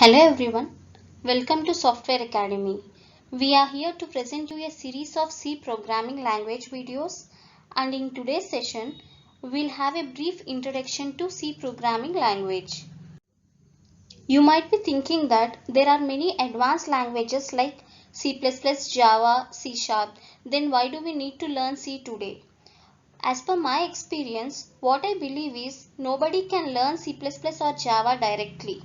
Hello everyone, welcome to Software Academy. We are here to present you a series of C programming language videos, and in today's session we'll have a brief introduction to C programming language. You might be thinking that there are many advanced languages like C++, Java, C Sharp, then why do we need to learn C today? As per my experience, what I believe is nobody can learn C++ or Java directly.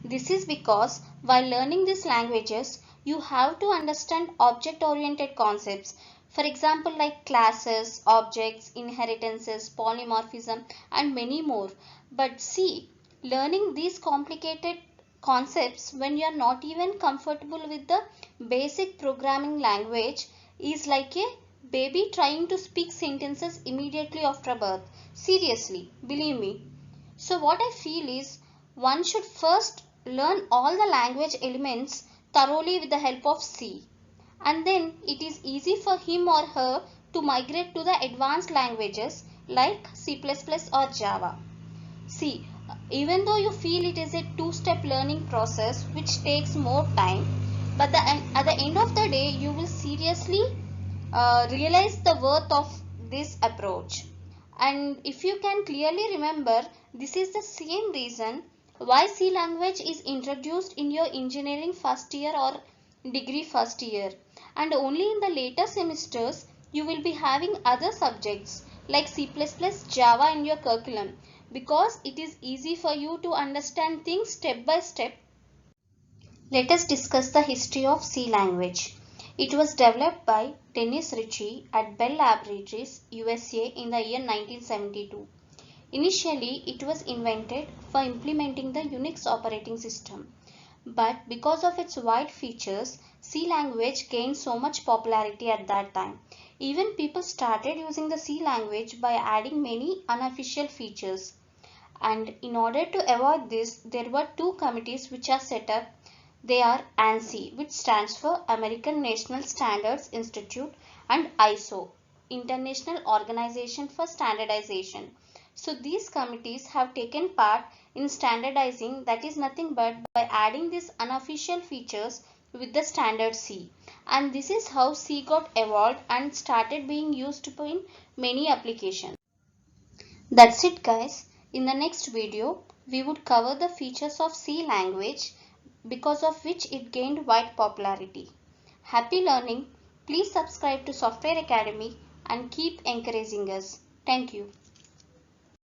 This is because while learning these languages, you have to understand object-oriented concepts. For example, like classes, objects, inheritances, polymorphism, and many more. But see, learning these complicated concepts when you are not even comfortable with the basic programming language is like a baby trying to speak sentences immediately after birth. Seriously, believe me. So what I feel is one should first learn all the language elements thoroughly with the help of C, and then it is easy for him or her to migrate to the advanced languages like C++ or Java. See, even though you feel it is a two-step learning process which takes more time, but at the end of the day you will seriously realize the worth of this approach. And if you can clearly remember, this is the same reason why C language is introduced in your engineering first year or degree first year, and only in the later semesters you will be having other subjects like C++, Java in your curriculum, because it is easy for you to understand things step by step. Let us discuss the history of C language. It was developed by Dennis Ritchie at Bell Laboratories, USA in the year 1972. Initially, it was invented for implementing the Unix operating system. But because of its wide features, C language gained so much popularity at that time. Even people started using the C language by adding many unofficial features. And in order to avoid this, there were two committees which are set up. They are ANSI, which stands for American National Standards Institute, and ISO, International Organization for Standardization. So these committees have taken part in standardizing, that is nothing but by adding these unofficial features with the standard C. And this is how C got evolved and started being used in many applications. That's it guys. In the next video, we would cover the features of C language because of which it gained wide popularity. Happy learning. Please subscribe to Software Academy and keep encouraging us. Thank you.